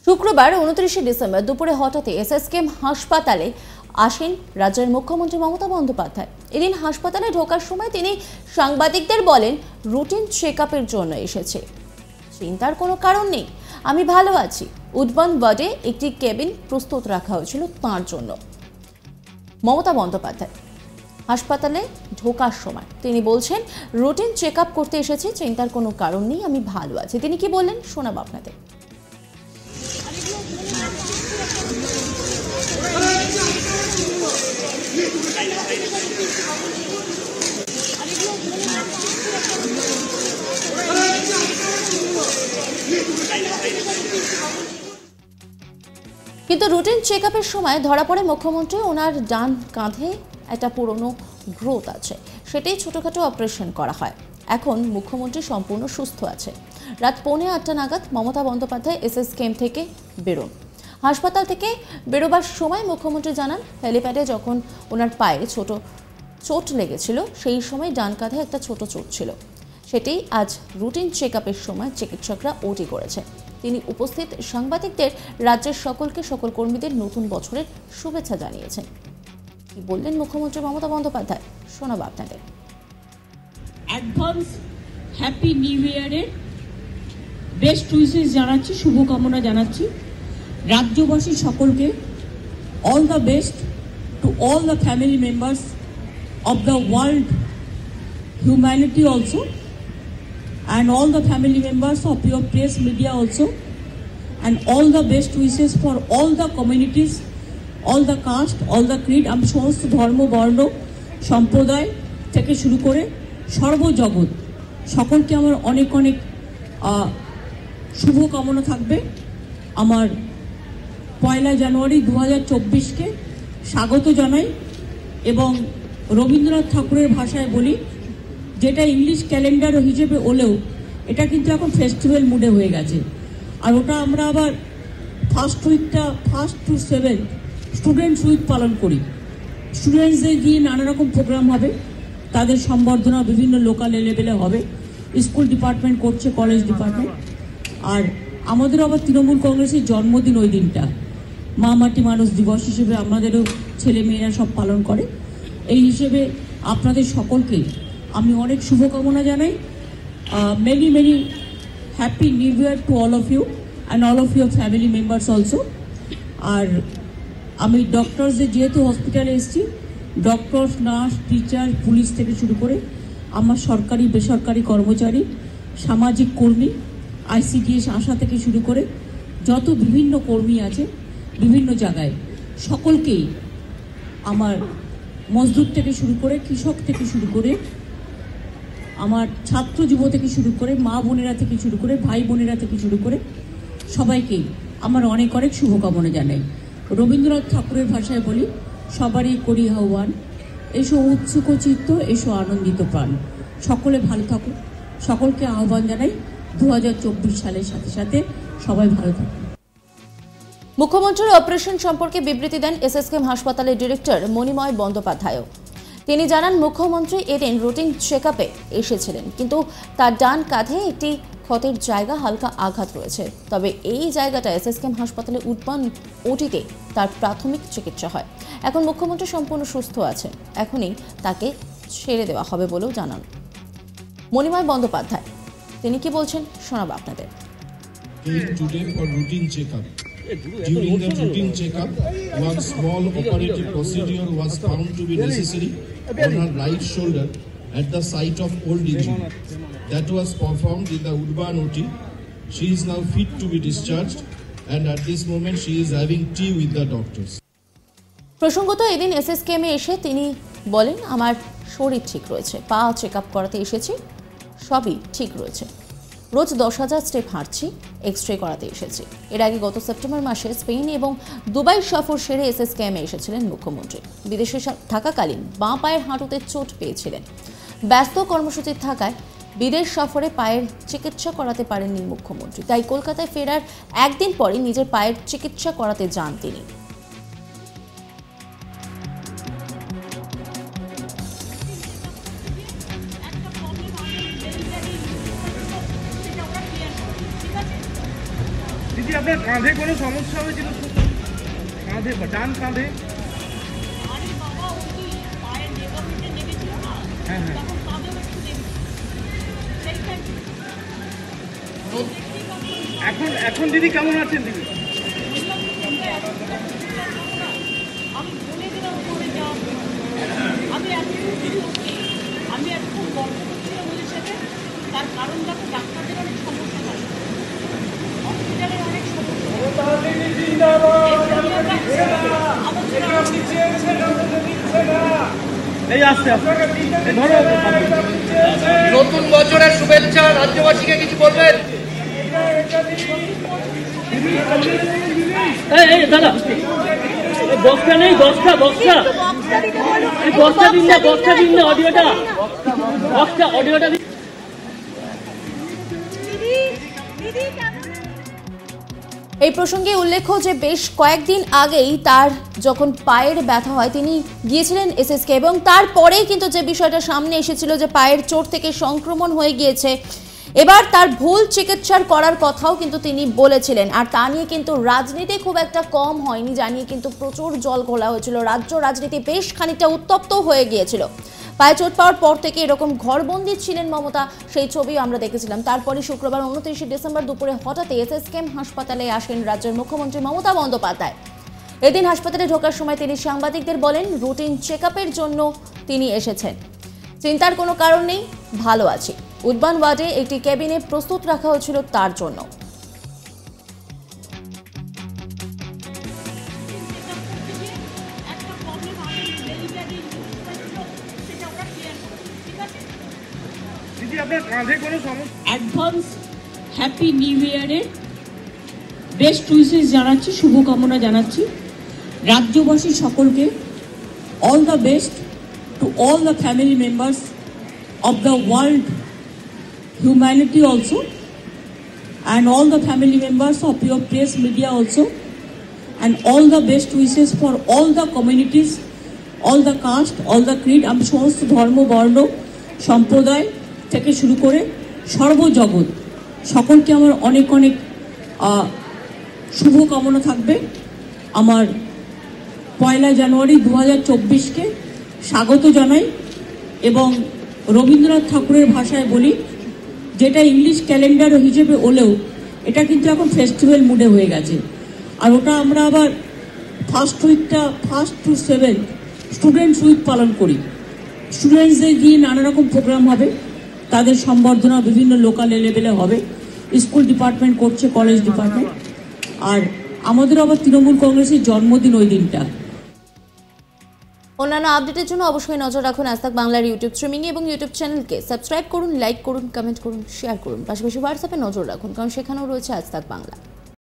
শুক্রবার 29 ডিসেম্বর দুপুরে হঠাৎই এসএসকেএম হাসপাতালে আসেন রাজ্যের মুখ্যমন্ত্রী মমতা বন্দ্যোপাধ্যায়। এদিন হাসপাতালে ঢোকার সময় তিনি সাংবাদিকদের বলেন, রুটিন চেকআপের জন্য এসেছে, চিন্তার কোনো কারণ নেই, আমি ভালো আছি। উদ্বান ওয়ার্ডে একটি কেবিন প্রস্তুত রাখা হয়েছিল তাঁর জন্য। মমতা বন্দ্যোপাধ্যায় হাসপাতালে ঢোকার সময় তিনি বলছেন, রুটিন চেকআপ করতে এসেছি, চিন্তার কোনো কারণ নেই, আমি ভালো আছি। তিনি কি বললেন শোনাবো আপনাদের। কিন্তু রুটিন চেকআপের সময় ধরা পড়ে মুখ্যমন্ত্রী ওনার ডান কাঁধে একটা পুরনো গ্রোথ আছে, সেটাই ছোটখাটো অপারেশন করা হয়। এখন মুখ্যমন্ত্রী সম্পূর্ণ সুস্থ আছে। রাত 8:45 নাগাদ মমতা বন্দ্যোপাধ্যায় এসএসকেএম থেকে বেরোন। হাসপাতাল থেকে বেরোবার সময় মুখ্যমন্ত্রী জানান, হেলিপ্যাডে যখন ওনার পায়ে ছোট চোট লেগেছিল সেই সময় ডান কাঁধে একটা ছোট চোট ছিল, সেটাই আজ রুটিন চেকআপের সময় চিকিৎসকরা ওটি করেছে। তিনি উপস্থিত সাংবাদিকদের, রাজ্যের সকল কর্মীদের নতুন বছরের শুভেচ্ছা জানিয়েছেন। কি বললেন মুখ্যমন্ত্রী মমতা বন্দ্যোপাধ্যায় শোনাবো আপনাদের। অ্যাডভান্স হ্যাপি নিউ ইয়ারের বেস্ট উইশেস জানাচ্ছি, শুভকামনা জানাচ্ছি রাজ্যবাসী সকলকে। All the best to all the family members of the world humanity also, and all the family members of your press media also, and all the best wishes for all the communities, all the caste, all the creed, আমি সমস্ত ধর্ম বর্ণ সম্প্রদায় থেকে শুরু করে সর্বজগৎ সকলকে আমার অনেক অনেক শুভকামনা থাকবে। আমার 1 জানুয়ারি 2024-কে স্বাগত জানাই এবং রবীন্দ্রনাথ ঠাকুরের ভাষায় বলি, যেটা ইংলিশ ক্যালেন্ডার হিসেবে হলেও এটা কিন্তু এখন ফেস্টিভ্যাল মুডে হয়ে গেছে। আর ওটা আমরা আবার ফার্স্ট টু 7 স্টুডেন্টস উইক পালন করি। স্টুডেন্টসদের দিয়ে নানা রকম প্রোগ্রাম হবে, তাদের সম্বর্ধনা বিভিন্ন লোকাল লেভেলে হবে, স্কুল ডিপার্টমেন্ট করছে, কলেজ ডিপার্টমেন্ট। আর আমাদের আবার তৃণমূল কংগ্রেসের জন্মদিন ওই দিনটা, মা মাটি মানুষ দিবস হিসেবে আমাদেরও ছেলে মেয়েরা সব পালন করে। এই হিসেবে আপনাদের সকলকে আমি অনেক শুভকামনা জানাই। Many many happy new year to all of you and all of your family members also. আর আমি ডক্টরসদের যেহেতু হসপিটালে এসেছি, ডক্টর, নার্স, টিচার, পুলিশ থেকে শুরু করে আমার সরকারি বেসরকারি কর্মচারী, সামাজিক কর্মী, আইসিডিএস আশা থেকে শুরু করে যত বিভিন্ন কর্মী আছে বিভিন্ন জায়গায়, সকলকেই আমার মজদুর থেকে শুরু করে, কৃষক থেকে শুরু করে, আমার ছাত্র যুব থেকে শুরু করে, মা বোনেরা থেকে শুরু করে, ভাই বোনেরা থেকে শুরু করে সবাইকেই আমার অনেক অনেক শুভকামনা জানাই। রবীন্দ্রনাথ ঠাকুরের ভাষায় বলি, সবারই করি আহ্বান, এসো উৎসুক চিত্ত, এসো আনন্দিত প্রাণ। সকলে ভালো থাকুন, সকলকে আহ্বান জানাই 2024 সালের সাথে সাথে সবাই ভালো থাকুন। মুখ্যমন্ত্রীর অপারেশন সম্পর্কে বিবৃতি দেন এসএসকেএম হাসপাতালের ডিরেক্টর মণিময় বন্দ্যোপাধ্যায়। তিনি জানান, মুখ্যমন্ত্রী এদিন রুটিন চেকআপে এসেছিলেন, কিন্তু তার ডান কাঁধে একটি ক্ষতের জায়গা হালকা আঘাত রয়েছে। তবে এই জায়গাটা এসএসকেএম হাসপাতালে উদ্বান ওটিতে তার প্রাথমিক চিকিৎসা হয়। এখন মুখ্যমন্ত্রী সম্পূর্ণ সুস্থ আছেন, এখনই তাকে ছেড়ে দেওয়া হবে বলেও জানান মণিময় বন্দ্যোপাধ্যায়। তিনি কি বলছেন শোনাবো আপনাদের। During the routine checkup, one small operative procedure was found to be necessary on her right shoulder at the site of old injury. That was performed in the Udban OT. She is now fit to be discharged, and at this moment she is having tea with the doctors. প্রসঙ্গত এদিন এসএসকেএমে এসে তিনি বলেন, আমার শরীর ঠিক রয়েছে, পা চেকআপ করাতে এসেছি, সবই ঠিক রয়েছে। রোজ 10,000 স্টেপ হাঁটছি, এক্সরে করাতে এসেছি। এর আগে গত সেপ্টেম্বর মাসে স্পেন এবং দুবাই সফর সেরে এসএসকেএমে এসেছিলেন মুখ্যমন্ত্রী। বিদেশে থাকাকালীন বাঁ পায়ের হাঁটুতে চোট পেয়েছিলেন। ব্যস্ত কর্মসূচির থাকায় বিদেশ সফরে পায়ের চিকিৎসা করাতে পারেননি মুখ্যমন্ত্রী, তাই কলকাতায় ফেরার একদিন পরে নিজের পায়ের চিকিৎসা করাতে যান তিনি। দিদি আপনার কাঁধে কোনো সমস্যা হয়েছিল? কাঁধে বা ডান কাঁধে? হ্যাঁ হ্যাঁ। এখন দিদি কেমন আছেন দিদি? আমি একটু গল্প করছিলাম ওদের সাথে, তার কারণ দেখো ডাক্তারদের অনেক সমস্যা থাকে, হসপিটালের অনেক নতুন বছরের শুভেচ্ছা, রাজ্যবাসীকে কিছু বলবেন? দাদা বক্সটা নেই, বক্সটা দিন না অডিওটা এই প্রসঙ্গে উল্লেখ্য যে বেশ কয়েকদিন আগেই তার যখন পায়ের ব্যথা হয় তিনি গিয়েছিলেন এসএসকে এবং তারপরেই কিন্তু যে বিষয়টা সামনে এসেছিল যে পায়ের চোট থেকে সংক্রমণ হয়ে গিয়েছে, এবার তার ভুল চিকিৎসার করার কথাও কিন্তু তিনি বলেছিলেন। আর তা নিয়ে কিন্তু রাজনীতি খুব একটা কম হয়নি, জানিয়ে কিন্তু প্রচুর জল ঘোলা হয়েছিল, রাজ্য রাজনীতি বেশ খানিকটা উত্তপ্ত হয়ে গিয়েছিল। পায়ে চোট পাওয়ার পর থেকে এরকম ঘরবন্দি ছিলেন মমতা, সেই ছবি আমরা দেখেছিলাম। তারপরে শুক্রবার 29 ডিসেম্বর দুপুরে হঠাৎ এসএসকেএম হাসপাতালে আসেন রাজ্যের মুখ্যমন্ত্রী মমতা বন্দ্যোপাধ্যায়। এদিন হাসপাতালে ঢোকার সময় তিনি সাংবাদিকদের বলেন রুটিন চেকআপের জন্য তিনি এসেছেন, চিন্তার কোনো কারণ নেই, ভালো আছি। উদ্যান ওয়ার্ডে একটি ক্যাবিনে প্রস্তুত রাখা হয়েছিল তার জন্য। দিদি আপনার কাঁধে কোনো সমস্যা? অ্যাডভান্স হ্যাপি নিউ ইয়ারের বেস্ট উইশেস জানাচ্ছি, শুভকামনা জানাচ্ছি রাজ্যবাসী সকলকে। All the best to all the family members of the world humanity also, and all the family members of your press media also, and all the best wishes for all the communities, all the caste, all the creed, আমি সমস্ত ধর্ম বর্ণ সম্প্রদায় থেকে শুরু করে সর্বজগৎ সকলকে আমার অনেক অনেক শুভকামনা থাকবে। আমার 1 জানুয়ারি 2024কে স্বাগত জানাই এবং রবীন্দ্রনাথ ঠাকুরের ভাষায় বলি, যেটা ইংলিশ ক্যালেন্ডার হিসেবে হলেও এটা কিন্তু এখন ফেস্টিভ্যাল মুডে হয়ে গেছে। আর ওটা আমরা আবার ফার্স্ট টু 7 স্টুডেন্টস উইক পালন করি। স্টুডেন্টসদের দিয়ে নানা রকম প্রোগ্রাম হবে, তাদের সম্বর্ধনা বিভিন্ন লোকাল লেভেলে হবে, স্কুল ডিপার্টমেন্ট করছে, কলেজ ডিপার্টমেন্ট। আর আমাদের আবার তৃণমূল কংগ্রেসের জন্মদিন ওই দিনটা। অন্যান্য আপডেটের জন্য অবশ্যই নজর রাখুন আজ তাক বাংলার ইউটিউব স্ট্রিমিং এবং ইউটিউব চ্যানেলকে সাবস্ক্রাইব করুন, লাইক করুন, কমেন্ট করুন, শেয়ার করুন। পাশাপাশি হোয়াটসঅ্যাপে নজর রাখুন, কারণ সেখানেও রয়েছে আজ তাক বাংলা।